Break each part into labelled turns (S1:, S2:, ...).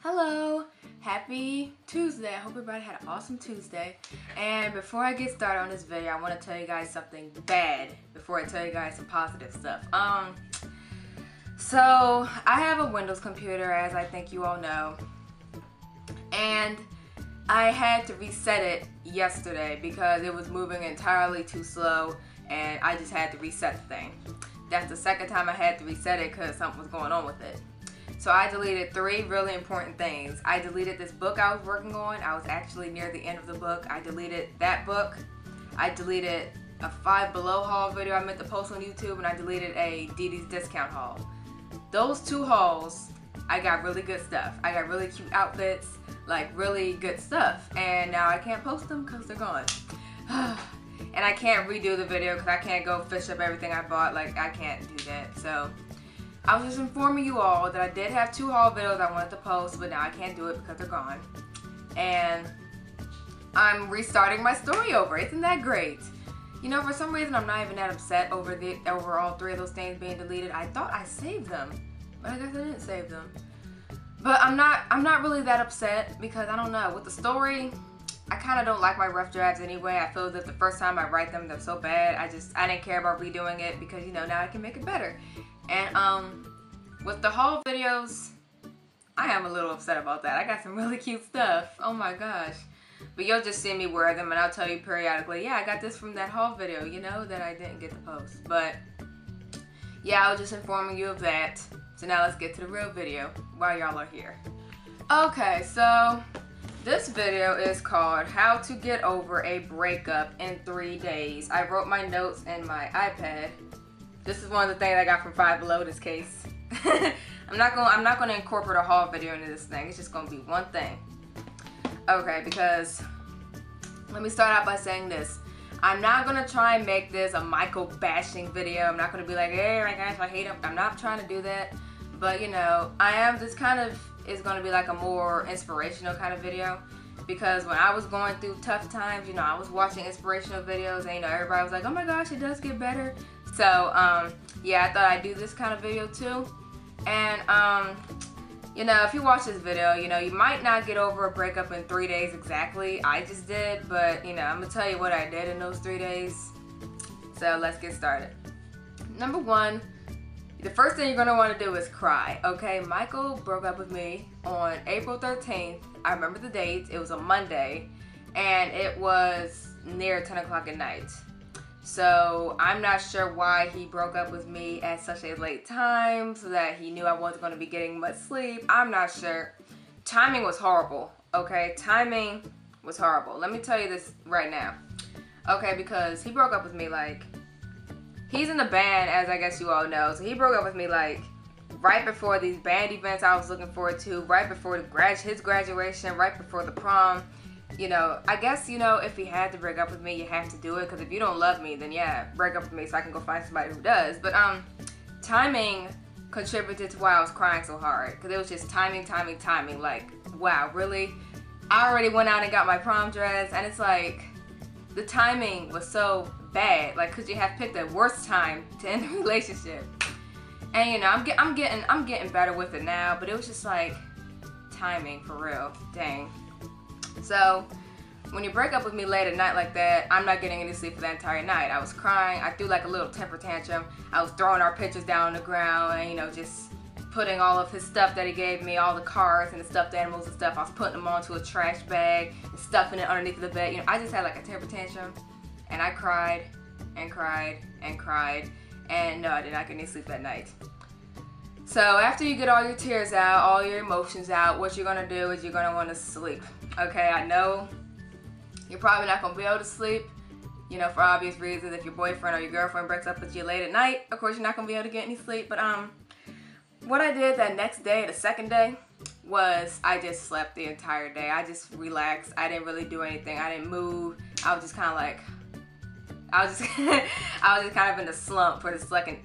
S1: Hello, happy Tuesday. I hope everybody had an awesome Tuesday. And before I get started on this video, I want to tell you guys something bad before I tell you guys some positive stuff. So I have a Windows computer, as I think you all know, and I had to reset it yesterday because it was moving entirely too slow, and I just had to reset the thing. That's the second time I had to reset it because something was going on with it. So I deleted 3 really important things. I deleted this book I was working on. I was actually near the end of the book. I deleted that book. I deleted a 5 Below haul video I meant to post on YouTube, and I deleted a DD's discount haul. Those 2 hauls, I got really good stuff. I got really cute outfits, like really good stuff. And now I can't post them because they're gone. And I can't redo the video because I can't go fish up everything I bought. Like, I can't do that. So I was just informing you all that I did have 2 haul videos I wanted to post, but now I can't do it because they're gone. And I'm restarting my story over. Isn't that great? You know, for some reason I'm not even that upset over all 3 of those things being deleted. I thought I saved them, but I guess I didn't save them. But I'm not really that upset because I don't know, with the story, I kind of don't like my rough drafts anyway. I feel that the first time I write them, they're so bad. I didn't care about redoing it because, you know, now I can make it better. And with the haul videos, I am a little upset about that. I got some really cute stuff. Oh my gosh. But you'll just see me wear them and I'll tell you periodically, yeah, I got this from that haul video, you know, that I didn't get to post. But yeah, I was just informing you of that. So now let's get to the real video while y'all are here. Okay, so this video is called How to Get Over a Breakup in 3 Days. I wrote my notes in my iPad. This is one of the things I got from 5 Below this case. I'm not gonna incorporate a haul video into this thing. It's just gonna be one thing. Okay, because let me start out by saying this. I'm not gonna try and make this a Michael bashing video. I'm not gonna be like, hey my gosh, I hate him. I'm not trying to do that. But you know, this kind of is gonna be like a more inspirational kind of video. Because when I was going through tough times, you know, I was watching inspirational videos and, you know, everybody was like, oh my gosh, it does get better. So, yeah, I thought I'd do this kind of video too. And, you know, if you watch this video, you know, you might not get over a breakup in 3 days exactly. I just did, but, you know, I'm gonna tell you what I did in those 3 days. So, let's get started. Number 1, the first thing you're gonna wanna do is cry, okay? Michael broke up with me on April 13th. I remember the date. It was a Monday, and it was near 10 o'clock at night. So I'm not sure why he broke up with me at such a late time, so that he knew I wasn't going to be getting much sleep. I'm not sure. Timing was horrible, okay? Timing was horrible. Let me tell you this right now, okay? Because he broke up with me, like, he's in the band, as I guess you all know. So he broke up with me, like, right before these band events I was looking forward to, right before his graduation, right before the prom. You know, I guess, you know, if he had to break up with me, you have to do it. Because if you don't love me, then yeah, break up with me so I can go find somebody who does. But timing contributed to why I was crying so hard. Because it was just timing. Like, wow, really? I already went out and got my prom dress. And it's like, the timing was so bad. Like, because you have picked the worst time to end the relationship. And, you know, I'm getting better with it now. But it was just like, timing for real. Dang. So, when you break up with me late at night like that, I'm not getting any sleep for that entire night. I was crying. I threw like a little temper tantrum. I was throwing our pictures down on the ground and, you know, just putting all of his stuff that he gave me, all the cards and the stuffed animals and stuff, I was putting them onto a trash bag and stuffing it underneath the bed. You know, I just had like a temper tantrum, and I cried and cried and cried, and no, I did not get any sleep that night. So after you get all your tears out, all your emotions out, what you're gonna do is you're gonna want to sleep. Okay, I know you're probably not gonna be able to sleep, you know, for obvious reasons. If your boyfriend or your girlfriend breaks up with you late at night, of course you're not gonna be able to get any sleep. But what I did that next day, the second day, was I just slept the entire day. I just relaxed. I didn't really do anything. I didn't move. I was just kind of like, I was just kind of in a slump for the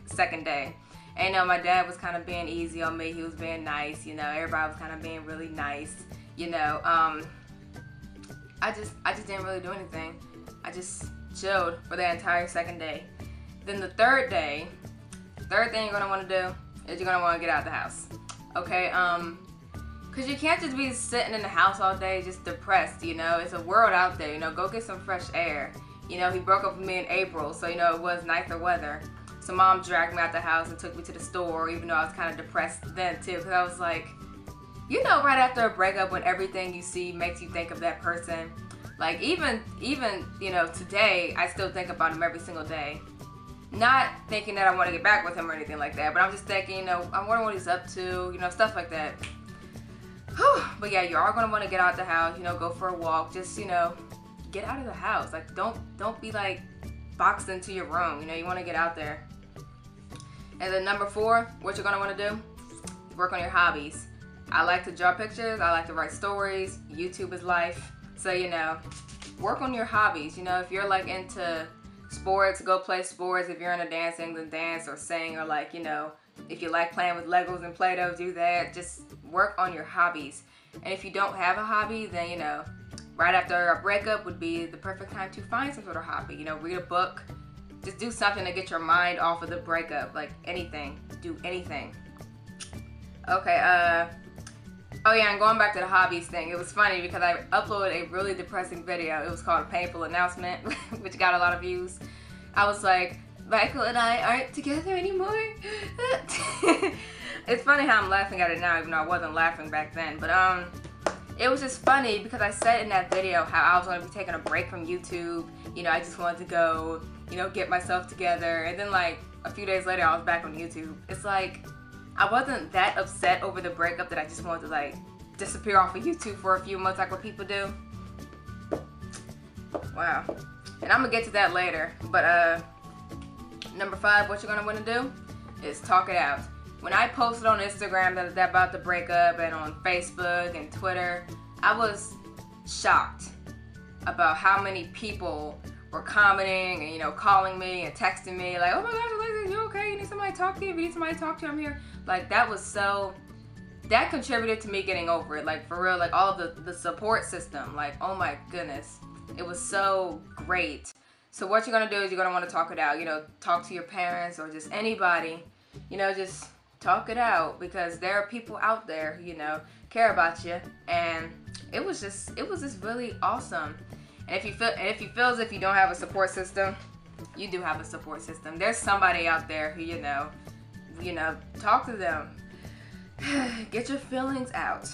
S1: second day. And, you know, my dad was kind of being easy on me. He was being nice, you know. Everybody was kind of being really nice, you know. I just didn't really do anything. I just chilled for the entire second day. Then the third thing you're gonna want to do is you're gonna want to get out of the house. Okay, Because you can't just be sitting in the house all day just depressed, you know. It's a world out there, you know. Go get some fresh air. You know, he broke up with me in April, so, you know, it was nicer weather. So mom dragged me out the house and took me to the store, even though I was kind of depressed then, too. Because I was like, you know, right after a breakup, when everything you see makes you think of that person. Like, even you know, today, I still think about him every single day. Not thinking that I want to get back with him or anything like that, but I'm just thinking, you know, I wonder what he's up to, you know, stuff like that. Whew. But yeah, you are going to want to get out the house, you know, go for a walk, just, you know, get out of the house. Like, don't be, like, boxed into your room, you know, you want to get out there. And then number 4, what you're going to want to do, work on your hobbies. I like to draw pictures, I like to write stories, YouTube is life. So, you know, work on your hobbies. You know, if you're like into sports, go play sports. If you're into dancing, then dance or sing, or like, you know, if you like playing with Legos and Play-Doh, do that. Just work on your hobbies. And if you don't have a hobby, then, you know, right after a breakup would be the perfect time to find some sort of hobby. You know, read a book. Just do something to get your mind off of the breakup. Like anything. Do anything. Okay, oh yeah, and going back to the hobbies thing, it was funny because I uploaded a really depressing video. It was called A Painful Announcement, which got a lot of views. I was like, Michael and I aren't together anymore. It's funny how I'm laughing at it now, even though I wasn't laughing back then. But it was just funny because I said in that video how I was going to be taking a break from YouTube. You know, I just wanted to go, you know, get myself together. And then like a few days later, I was back on YouTube. It's like, I wasn't that upset over the breakup that I just wanted to like disappear off of YouTube for a few months like what people do. Wow. And I'm gonna get to that later. But number 5, what you're gonna want to do is talk it out. When I posted on Instagram that about the breakup and on Facebook and Twitter, I was shocked about how many people were commenting and, you know, calling me and texting me like, oh my gosh, Alexa, you okay? You need somebody to talk to you? If you need somebody to talk to, I'm here. Like, that was so, that contributed to me getting over it. Like, for real, like, all of the support system. Like, oh my goodness. It was so great. So what you're going to do is you're going to want to talk it out. You know, talk to your parents or just anybody. You know, just talk it out. Because there are people out there, you know, care about you. And it was just really awesome. And if you feel as if you don't have a support system, you do have a support system. There's somebody out there who, you know, talk to them. Get your feelings out.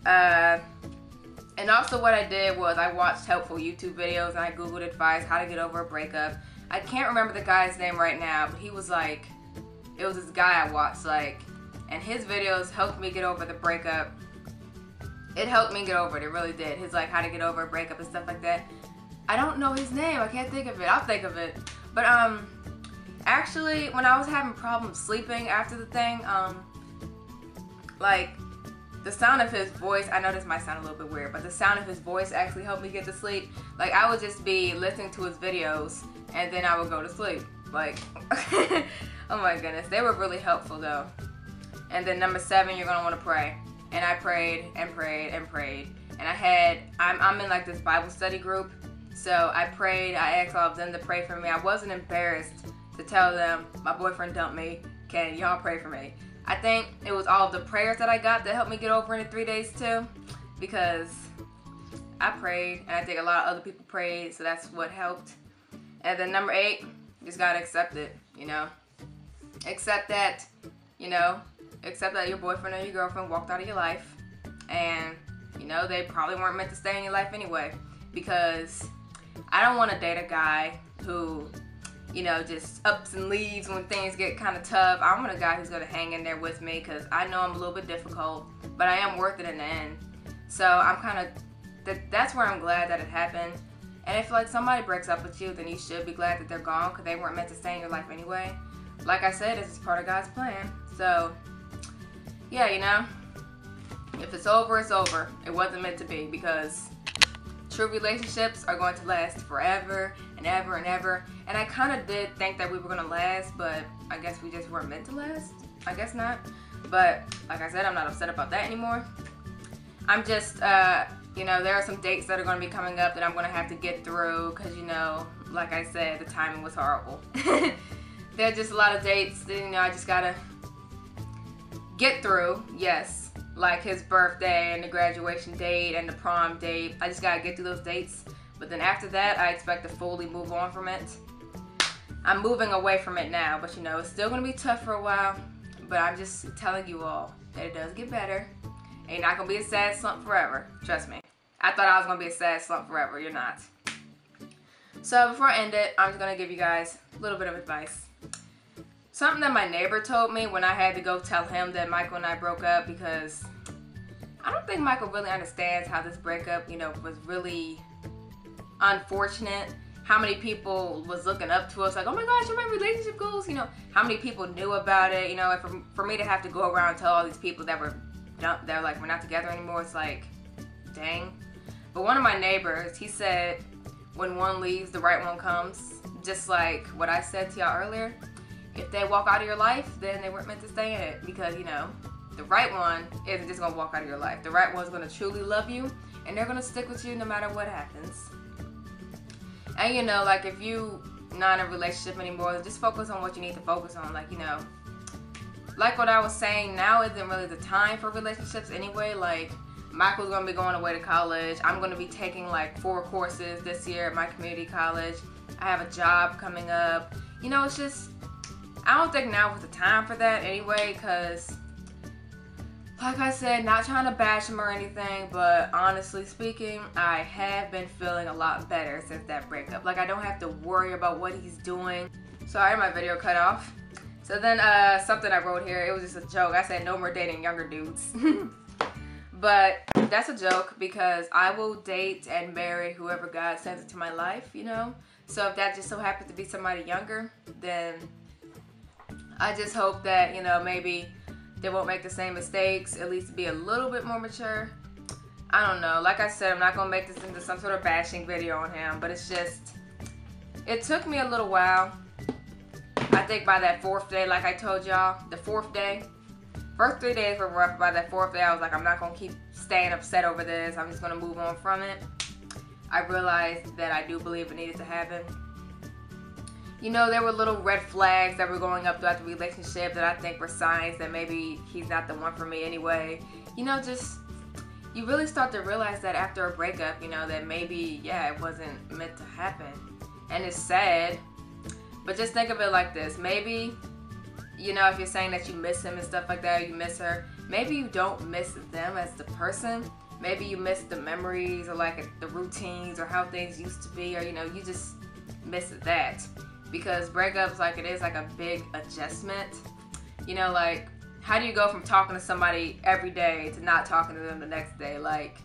S1: And also what I did was I watched helpful YouTube videos and I Googled advice, how to get over a breakup. I can't remember the guy's name right now, but he was like, it was this guy I watched, like, and his videos helped me get over the breakup. It helped me get over it, it really did. His like how to get over a breakup and stuff like that. I don't know his name, I can't think of it. I'll think of it. But actually, when I was having problems sleeping after the thing, like, the sound of his voice, I know this might sound a little bit weird, but the sound of his voice actually helped me get to sleep. Like, I would just be listening to his videos, and then I would go to sleep. Like, oh my goodness, they were really helpful though. And then number 7, you're gonna want to pray. And I prayed and prayed and prayed. And I'm in like this Bible study group. So I prayed, I asked all of them to pray for me. I wasn't embarrassed to tell them my boyfriend dumped me. Can y'all pray for me? I think it was all of the prayers that I got that helped me get over it in 3 days too. Because I prayed and I think a lot of other people prayed, so that's what helped. And then number 8, you just gotta accept it, you know. Accept that, you know, accept that your boyfriend or your girlfriend walked out of your life. And, you know, they probably weren't meant to stay in your life anyway. Because I don't want to date a guy who, you know, just ups and leaves when things get kind of tough. I want a guy who's going to hang in there with me because I know I'm a little bit difficult, but I am worth it in the end. So I'm kind of, that's where I'm glad that it happened. And if like somebody breaks up with you, then you should be glad that they're gone because they weren't meant to stay in your life anyway. Like I said, this is part of God's plan. So, yeah, you know, if it's over, it's over. It wasn't meant to be because true relationships are going to last forever and ever and ever. And I kind of did think that we were going to last, but I guess we just weren't meant to last. I guess not. But like I said, I'm not upset about that anymore. I'm just, you know, there are some dates that are going to be coming up that I'm going to have to get through because, you know, like I said, the timing was horrible. There are just a lot of dates that, you know, I just got to get through, yes. like his birthday and the graduation date and the prom date. I just gotta get through those dates. But then after that, I expect to fully move on from it. I'm moving away from it now, but you know, it's still gonna be tough for a while. But I'm just telling you all that it does get better. And you're not gonna be a sad slump forever. Trust me. I thought I was gonna be a sad slump forever. You're not. So before I end it, I'm just gonna give you guys a little bit of advice. Something that my neighbor told me when I had to go tell him that Michael and I broke up, because I don't think Michael really understands how this breakup, you know, was really unfortunate. How many people was looking up to us like, oh my gosh, you're my relationship goals, you know, how many people knew about it, you know, and for me to have to go around and tell all these people that were like, we're not together anymore, it's like, dang. But one of my neighbors, he said, when one leaves, the right one comes. Just like what I said to y'all earlier. If they walk out of your life, then they weren't meant to stay in it. Because, you know, the right one isn't just going to walk out of your life. The right one's going to truly love you. And they're going to stick with you no matter what happens. And, you know, like if you not in a relationship anymore, just focus on what you need to focus on. Like, you know, like what I was saying, now isn't really the time for relationships anyway. Like, Michael's going to be going away to college. I'm going to be taking like 4 courses this year at my community college. I have a job coming up. You know, it's just, I don't think now was the time for that anyway, because like I said, not trying to bash him or anything, but honestly speaking, I have been feeling a lot better since that breakup. Like, I don't have to worry about what he's doing. Sorry, my video cut off. So then something I wrote here, it was just a joke. I said no more dating younger dudes. But that's a joke, because I will date and marry whoever God sends into my life, you know? So if that just so happens to be somebody younger, then I just hope that, you know, maybe they won't make the same mistakes, at least be a little bit more mature. I don't know. Like I said, I'm not going to make this into some sort of bashing video on him, but it's just, it took me a little while. I think by that 4th day, like I told y'all, the 4th day, first 3 days were rough. By that 4th day, I was like, I'm not going to keep staying upset over this. I'm just going to move on from it. I realized that I do believe it needed to happen. You know, there were little red flags that were going up throughout the relationship that I think were signs that maybe he's not the one for me anyway. You know, just, you really start to realize that after a breakup, you know, that maybe, yeah, it wasn't meant to happen. And it's sad. But just think of it like this. Maybe, you know, if you're saying that you miss him and stuff like that, or you miss her, maybe you don't miss them as the person. Maybe you miss the memories, or like the routines, or how things used to be, or, you know, you just miss that. Because breakups, like, it is like a big adjustment. You know, like, how do you go from talking to somebody every day to not talking to them the next day? Like,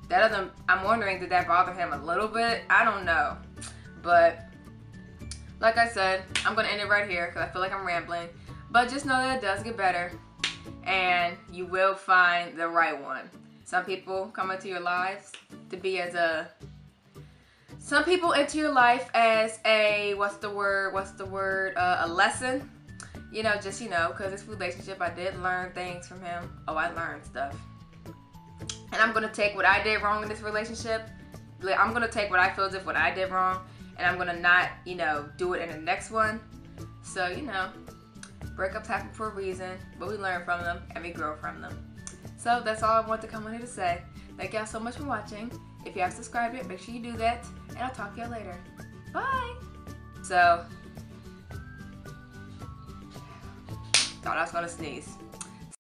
S1: that doesn't, I'm wondering, did that bother him a little bit? I don't know. But like I said, I'm going to end it right here because I feel like I'm rambling. But just know that it does get better. And you will find the right one. Some people come into your lives to be as a... Some people enter your life as a, a lesson. You know, just, you know, because this relationship, I did learn things from him. Oh, I learned stuff. And I'm going to take what I did wrong in this relationship. I'm going to take what I feel as if what I did wrong. And I'm going to not, you know, do it in the next one. So, you know, breakups happen for a reason. But we learn from them and we grow from them. So that's all I want to come on here to say. Thank y'all so much for watching. If you haven't subscribed yet, make sure you do that. And I'll talk to y'all later. Bye! So, thought I was going to sneeze.